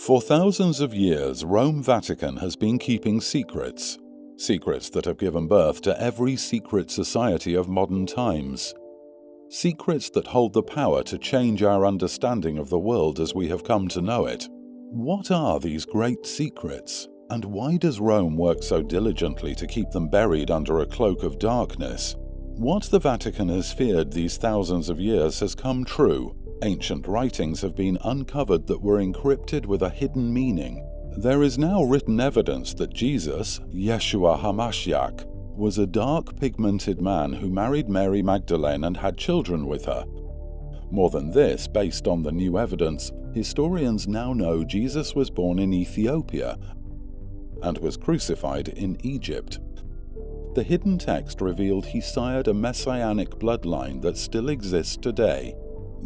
For thousands of years, Rome Vatican has been keeping secrets. Secrets that have given birth to every secret society of modern times. Secrets that hold the power to change our understanding of the world as we have come to know it. What are these great secrets? And why does Rome work so diligently to keep them buried under a cloak of darkness? What the Vatican has feared these thousands of years has come true. Ancient writings have been uncovered that were encrypted with a hidden meaning. There is now written evidence that Jesus, Yeshua HaMashiach, was a dark pigmented man who married Mary Magdalene and had children with her. More than this, based on the new evidence, historians now know Jesus was born in Ethiopia and was crucified in Egypt. The hidden text revealed he sired a messianic bloodline that still exists today.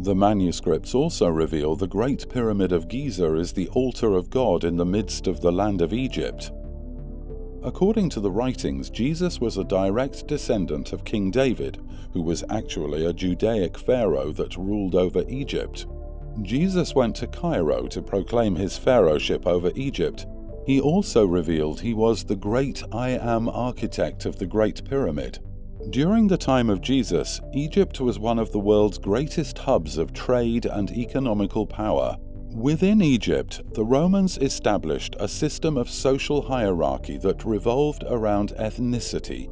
The manuscripts also reveal the Great Pyramid of Giza is the altar of God in the midst of the land of Egypt. According to the writings, Jesus was a direct descendant of King David, who was actually a Judaic pharaoh that ruled over Egypt. Jesus went to Cairo to proclaim his pharaohship over Egypt. He also revealed he was the great I Am architect of the Great Pyramid. During the time of Jesus, Egypt was one of the world's greatest hubs of trade and economical power. Within Egypt, the Romans established a system of social hierarchy that revolved around ethnicity.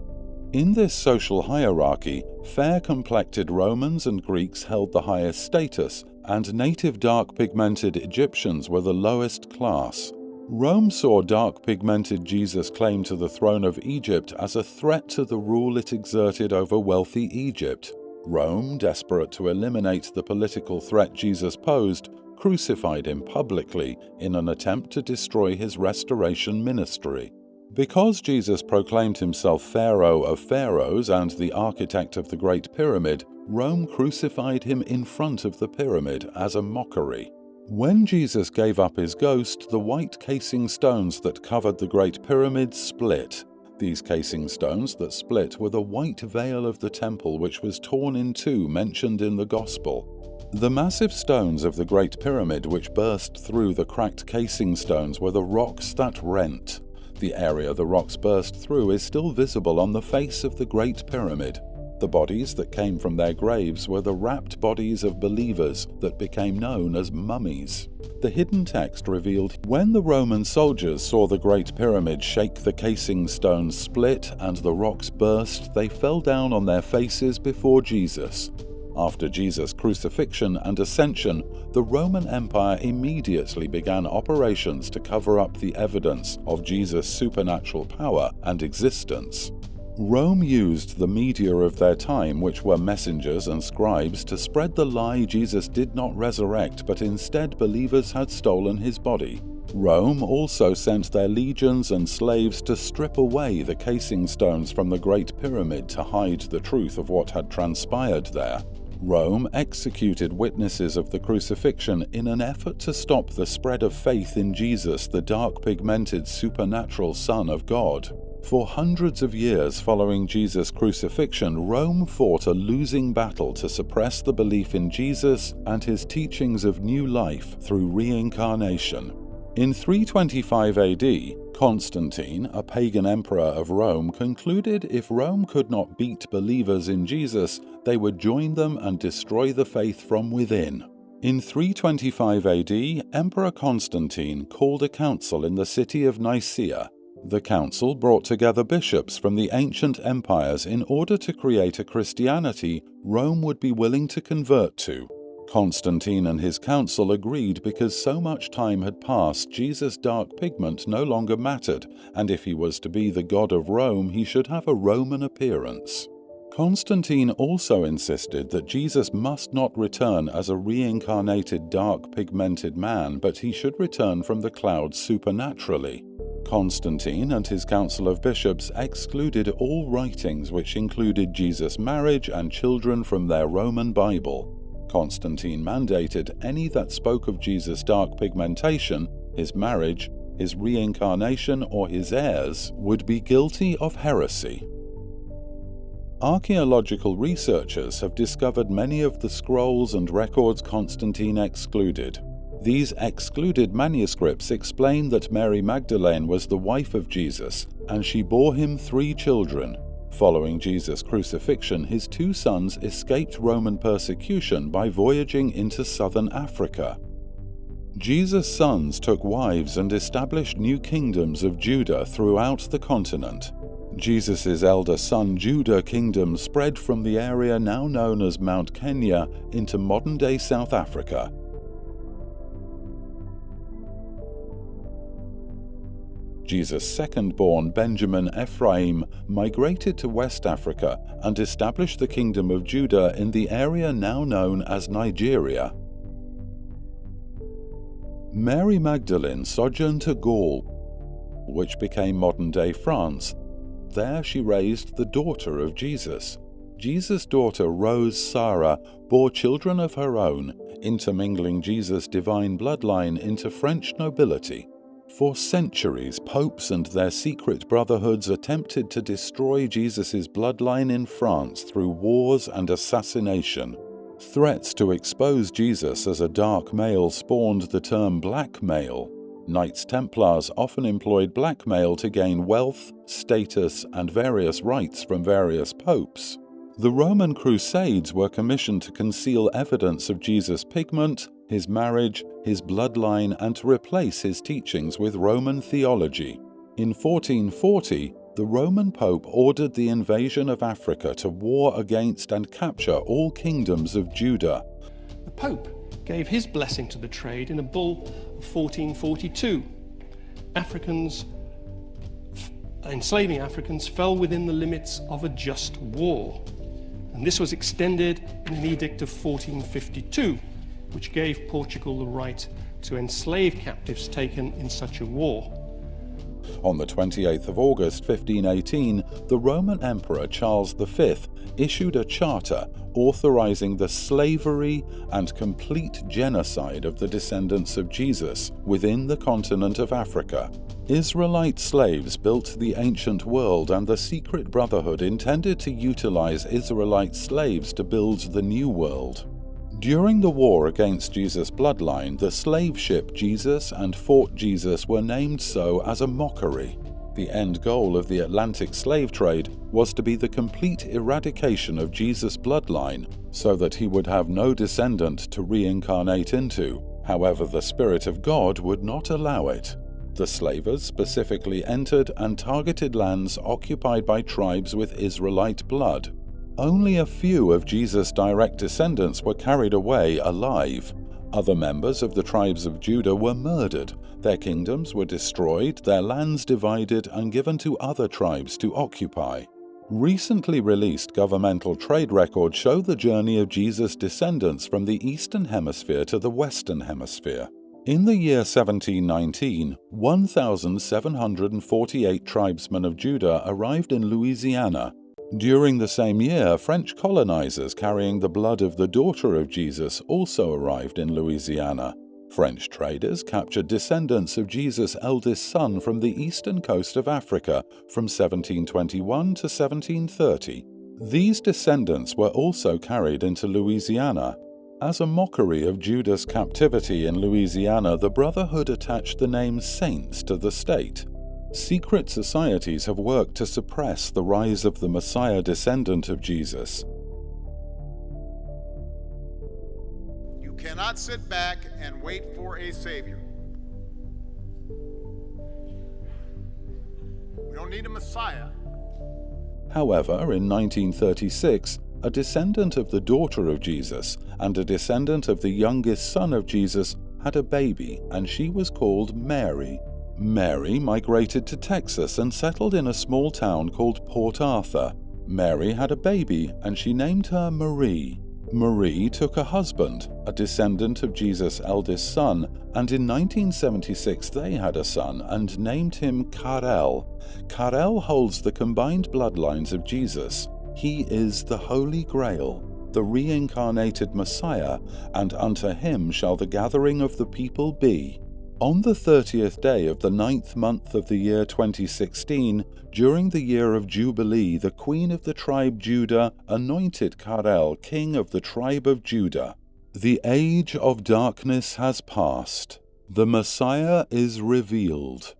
In this social hierarchy, fair-complected Romans and Greeks held the highest status, and native dark-pigmented Egyptians were the lowest class. Rome saw dark-pigmented Jesus' claim to the throne of Egypt as a threat to the rule it exerted over wealthy Egypt. Rome, desperate to eliminate the political threat Jesus posed, crucified him publicly in an attempt to destroy his restoration ministry. Because Jesus proclaimed himself Pharaoh of Pharaohs and the architect of the Great Pyramid, Rome crucified him in front of the pyramid as a mockery. When Jesus gave up his ghost, the white casing stones that covered the Great Pyramid split. These casing stones that split were the white veil of the temple which was torn in two mentioned in the Gospel. The massive stones of the Great Pyramid which burst through the cracked casing stones were the rocks that rent. The area the rocks burst through is still visible on the face of the Great Pyramid. The bodies that came from their graves were the wrapped bodies of believers that became known as mummies. The hidden text revealed when the Roman soldiers saw the Great Pyramid shake, the casing stones split and the rocks burst, they fell down on their faces before Jesus. After Jesus' crucifixion and ascension, the Roman Empire immediately began operations to cover up the evidence of Jesus' supernatural power and existence. Rome used the media of their time, which were messengers and scribes, to spread the lie Jesus did not resurrect, but instead believers had stolen his body. Rome also sent their legions and slaves to strip away the casing stones from the Great Pyramid to hide the truth of what had transpired there. Rome executed witnesses of the crucifixion in an effort to stop the spread of faith in Jesus, the dark-pigmented supernatural Son of God. For hundreds of years following Jesus' crucifixion, Rome fought a losing battle to suppress the belief in Jesus and his teachings of new life through reincarnation. In 325 AD, Constantine, a pagan emperor of Rome, concluded if Rome could not beat believers in Jesus, they would join them and destroy the faith from within. In 325 AD, Emperor Constantine called a council in the city of Nicaea. The council brought together bishops from the ancient empires in order to create a Christianity Rome would be willing to convert to. Constantine and his council agreed because so much time had passed, Jesus' dark pigment no longer mattered, and if he was to be the god of Rome, he should have a Roman appearance. Constantine also insisted that Jesus must not return as a reincarnated dark pigmented man, but he should return from the clouds supernaturally. Constantine and his council of bishops excluded all writings which included Jesus' marriage and children from their Roman Bible. Constantine mandated any that spoke of Jesus' dark pigmentation, his marriage, his reincarnation, or his heirs would be guilty of heresy. Archaeological researchers have discovered many of the scrolls and records Constantine excluded. These excluded manuscripts explain that Mary Magdalene was the wife of Jesus, and she bore him 3 children. Following Jesus' crucifixion, his 2 sons escaped Roman persecution by voyaging into southern Africa. Jesus' sons took wives and established new kingdoms of Judah throughout the continent. Jesus' elder son Judah kingdom spread from the area now known as Mount Kenya into modern-day South Africa. Jesus' second-born Benjamin Ephraim migrated to West Africa and established the kingdom of Judah in the area now known as Nigeria. Mary Magdalene sojourned to Gaul, which became modern-day France. There she raised the daughter of Jesus. Jesus' daughter Rose Sarah bore children of her own, intermingling Jesus' divine bloodline into French nobility. For centuries, popes and their secret brotherhoods attempted to destroy Jesus' bloodline in France through wars and assassination. Threats to expose Jesus as a dark male spawned the term blackmail. Knights Templars often employed blackmail to gain wealth, status, and various rights from various popes. The Roman Crusades were commissioned to conceal evidence of Jesus' pigment, his marriage, his bloodline, and to replace his teachings with Roman theology. In 1440, the Roman Pope ordered the invasion of Africa to war against and capture all kingdoms of Judah. The Pope gave his blessing to the trade in a bull of 1442. Enslaving Africans fell within the limits of a just war, and this was extended in an edict of 1452, which gave Portugal the right to enslave captives taken in such a war. On the 28th of August 1518, the Roman Emperor Charles V issued a charter authorizing the slavery and complete genocide of the descendants of Jesus within the continent of Africa. Israelite slaves built the ancient world, and the secret brotherhood intended to utilize Israelite slaves to build the new world. During the war against Jesus' bloodline, the slave ship Jesus and Fort Jesus were named so as a mockery. The end goal of the Atlantic slave trade was to be the complete eradication of Jesus' bloodline, so that he would have no descendant to reincarnate into. However, the Spirit of God would not allow it. The slavers specifically entered and targeted lands occupied by tribes with Israelite blood. Only a few of Jesus' direct descendants were carried away alive. Other members of the tribes of Judah were murdered, their kingdoms were destroyed, their lands divided and given to other tribes to occupy. Recently released governmental trade records show the journey of Jesus' descendants from the Eastern Hemisphere to the Western Hemisphere. In the year 1719, 1,748 tribesmen of Judah arrived in Louisiana. During the same year, French colonizers carrying the blood of the daughter of Jesus also arrived in Louisiana. French traders captured descendants of Jesus' eldest son from the eastern coast of Africa from 1721 to 1730. These descendants were also carried into Louisiana. As a mockery of Judah's captivity in Louisiana, the Brotherhood attached the name Saints to the state. Secret societies have worked to suppress the rise of the Messiah descendant of Jesus. You cannot sit back and wait for a Savior. We don't need a Messiah. However, in 1936, a descendant of the daughter of Jesus and a descendant of the youngest son of Jesus had a baby, and she was called Mary. Mary migrated to Texas and settled in a small town called Port Arthur. Mary had a baby, and she named her Marie. Marie took a husband, a descendant of Jesus' eldest son, and in 1976 they had a son and named him Karel. Karel holds the combined bloodlines of Jesus. He is the Holy Grail, the reincarnated Messiah, and unto him shall the gathering of the people be. On the 30th day of the 9th month of the year 2016, during the year of Jubilee, the queen of the tribe Judah anointed Karel king of the tribe of Judah. The age of darkness has passed. The Messiah is revealed.